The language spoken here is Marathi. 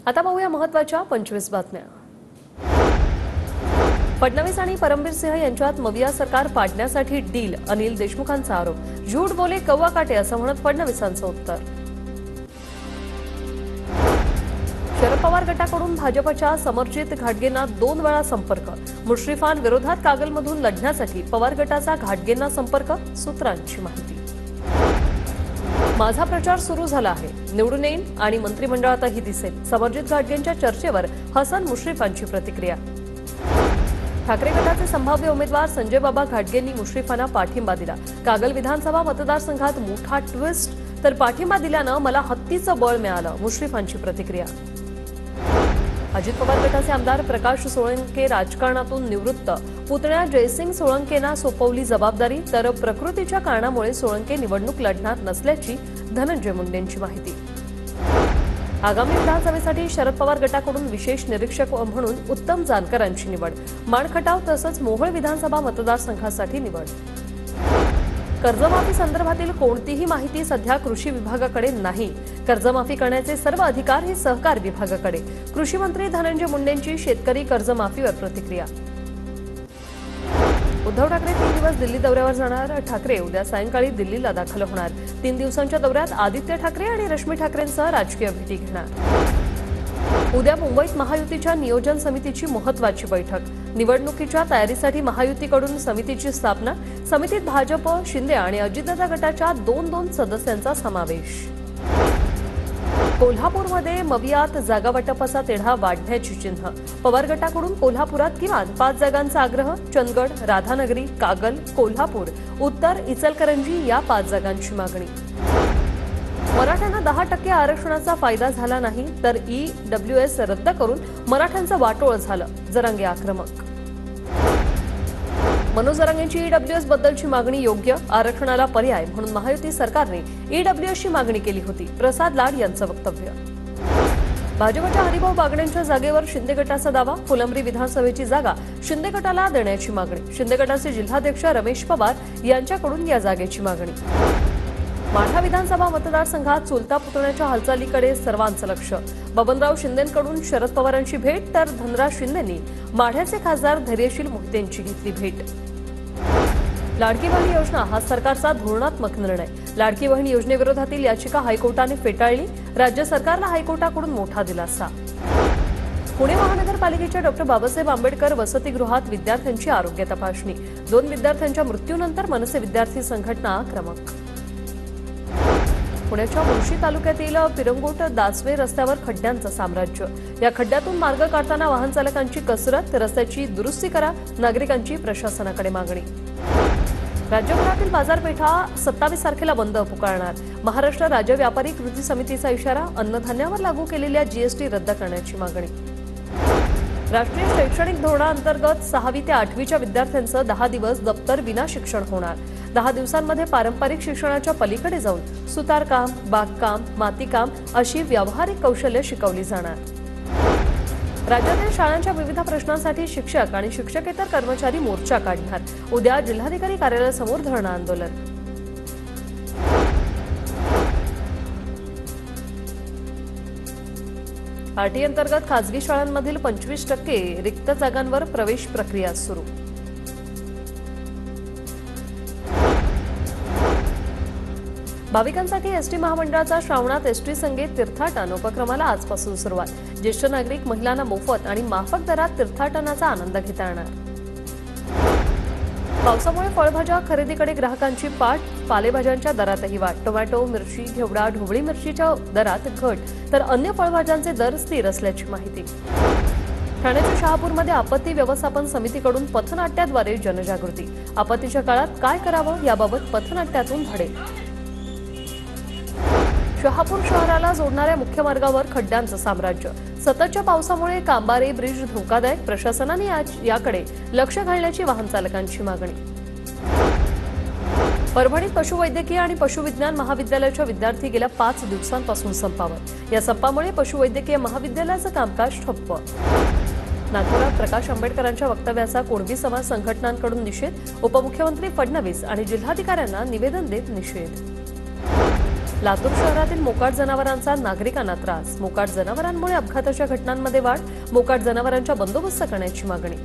आता पाहूया महत्त्वाच्या 25 बातम्या। फडणवीस आणि परमबीर सिंह यांच्यात मविया सरकार पाडण्यासाठी डील, अनिल देशमुखांचा आरोप। झूठ बोले कौवा काटे असं म्हणत फडणवीसांचं उत्तर। शरद पवार गटाकडून भाजपच्या समरजित घाटगेंना 2 वेळा संपर्क। मुश्रीफान विरोधात कागलमधून लढण्यासाठी पवार गटाचा घाटगेंना संपर्क, सूत्रांची माहिती। माझा प्रचार सुरू झाला आहे, निवडून येईन आणि मंत्रिमंडळातही दिसेल, समरजित घाटगेंच्या चर्चेवर हसन मुश्रीफांची प्रतिक्रिया। ठाकरे गटाचे संभाव्य उमेदवार संजय बाबा घाटगेंनी मुश्रीफांना पाठिंबा दिला। कागल विधानसभा मतदारसंघात मोठा ट्विस्ट, तर पाठिंबा दिल्यानं मला हत्तीचं बळ मिळालं, मुश्रीफांची प्रतिक्रिया। अजित पवार गटाचे आमदार प्रकाश सोळंके राजकारणातून निवृत्त, पुतण्या जयसिंग सोळंकेंना सोपवली जबाबदारी, तर प्रकृतीच्या कारणामुळे सोळंके निवडणूक लढणार नसल्याची धनंजय मुंडेंची माहिती। आगामी विधानसभेसाठी शरद पवार गटाकडून विशेष निरीक्षक म्हणून उत्तम जानकरांची निवड। माणखटाव तसंच मोहोळ विधानसभा मतदारसंघासाठी निवड। कर्जमाफी संदर्भातील कोणतीही माहिती सध्या कृषी विभागाकडे नाही, कर्जमाफी करण्याचे सर्व अधिकार हे सहकार विभागाकडे। कृषी मंत्री धनंजय मुंडेंची शेतकरी कर्जमाफीवर प्रतिक्रिया। उद्धव ठाकरे 3 दिवस दिल्ली दौऱ्यावर जाणार। ठाकरे उद्या सायंकाळी दिल्लीला दाखल होणार। 3 दिवसांच्या दौऱ्यात आदित्य ठाकरे आणि रश्मी ठाकरेंसह राजकीय भेटी घेणार। उद्या मुंबईत महायुतीच्या नियोजन समितीची महत्त्वाची बैठक। निवडणुकीच्या तयारीसाठी महायुतीकडून समितीची स्थापना। समितीत भाजप, शिंदे आणि अजितदादा गटाच्या 2-2 सदस्यांचा समावेश। कोल्हापूरमध्ये मवियात जागा वाटपाचा तिढा वाढण्याची चिन्ह। पवार गटाकडून कोल्हापुरात किमान 5 जागांचा आग्रह। चंदगड, राधानगरी, कागल, कोल्हापूर, उत्तर इचलकरंजी या 5 जागांची मागणी। मराठ्यांना 10% आरक्षणाचा फायदा झाला नाही, तर EWS रद्द करून मराठ्यांचं वाटोळ झालं, जरांगे आक्रमक। मनोज जरांगेंची EWS बद्दलची मागणी योग्य, आरक्षणाला पर्याय म्हणून महायुती सरकारने EWSची मागणी केली होती, प्रसाद लाड यांचं वक्तव्य। भाजपच्या हरिभाऊ बागडेंच्या जागेवर शिंदे गटाचा दावा। फुलंब्री विधानसभेची जागा शिंदे गटाला देण्याची मागणी। शिंदे गटाचे जिल्हाध्यक्ष रमेश पवार यांच्याकडून या जागेची मागणी। माढा विधानसभा मतदारसंघात चुलता पुतण्याच्या हालचालीकडे सर्वांचं लक्ष। बबनराव शिंदेंकडून शरद पवारांची भेट, तर धनराज शिंदेंनी माढ्याचे खासदार धैर्यशील मोहितेंची घेतली भेट। लाडकी बहीण योजना हा सरकारचा धोरणात्मक निर्णय। लाडकी बहीण योजनेविरोधातील याचिका हायकोर्टाने फेटाळली। राज्य सरकारला हायकोर्टाकडून मोठा दिलासा। पुणे महानगरपालिकेच्या डॉ. बाबासाहेब आंबेडकर वसतिगृहात विद्यार्थ्यांची आरोग्य तपासणी। 2 विद्यार्थ्यांच्या मृत्यूनंतर मनसे विद्यार्थी संघटना आक्रमक। पुण्याच्या मुळशी तालुक्यातील पिरंगोट दासवे रस्त्यावर खड्ड्यांचं साम्राज्य। या खड्ड्यातून मार्ग काढताना वाहन चालकांची कसरत, रस्त्याची दुरुस्ती करा, नागरिकांची प्रशासनाकडे मागणी। राज्यभरातील बाजारपेठा 27 तारखेला बंद पुकारणार। महाराष्ट्र राज्य व्यापारी कृती समितीचा इशारा, अन्नधान्यावर लागू केलेल्या GST रद्द करण्याची मागणी। राष्ट्रीय शैक्षणिक धोरणाअंतर्गत 6वी ते 8वीच्या विद्यार्थ्यांचं 10 दिवस दप्तर विना शिक्षण होणार। 10 दिवसांमध्ये पारंपरिक शिक्षणाच्या पलीकडे जाऊन सुतारकाम, बागकाम, मातीकाम अशी व्यावहारिक कौशल्य शिकवली जाणार। राज्यातील शाळांच्या विविध प्रश्नांसाठी शिक्षक आणि शिक्षकेतर कर्मचारी मोर्चा काढणार। उद्या जिल्हाधिकारी कार्यालयासमोर धरणं आंदोलन। RT अंतर्गत खासगी शाळांमधील 25% रिक्त जागांवर प्रवेश प्रक्रिया सुरू। भाविकांसाठी एसटी महामंडळाचा श्रावणात एसटी संगीत तीर्थाटन उपक्रमाला आजपासून सुरुवात। ज्येष्ठ नागरिक महिलांना मोफत आणि माफक दरात तीर्थाटनाचा आनंद घेता येणार। पावसामुळे फळभाज्या खरेदीकडे ग्राहकांची पाठ, पालेभाज्यांच्या दरातही वाढ। टोमॅटो, मिरची, घेवडा, ढोबळी मिरचीच्या दरात घट, तर अन्य फळभाज्यांचे दर स्थिर असल्याची माहिती। ठाण्याच्या शहापूरमध्ये आपत्ती व्यवस्थापन समितीकडून पथनाट्याद्वारे जनजागृती। आपत्तीच्या काळात काय करावं याबाबत पथनाट्यातून धडे। शहापूर शहराला जोडणाऱ्या मुख्य मार्गावर खड्ड्यांचं साम्राज्य। सततच्या पावसामुळे कांबारे ब्रिज धोकादायक, प्रशासनाने याकडे लक्ष घालण्याची वाहन चालकांची मागणी। परभणीत पशुवैद्यकीय आणि पशुविज्ञान महाविद्यालयाच्या विद्यार्थी गेल्या 5 दिवसांपासून संपावर। या संपामुळे पशुवैद्यकीय महाविद्यालयाचं कामकाज ठप्प। नागपुरात प्रकाश आंबेडकरांच्या वक्तव्याचा कुणबी समाज संघटनांकडून निषेध। उपमुख्यमंत्री फडणवीस आणि जिल्हाधिकाऱ्यांना निवेदन देत निषेध। लातूर शहरातील मोकाट जनावरांचा नागरिकांना त्रास. मोकाट जनावरांमुळे अपघाताच्या घटनांमध्ये वाढ. मोकाट जनावरांच्या बंदोबस्त करण्याची मागणी.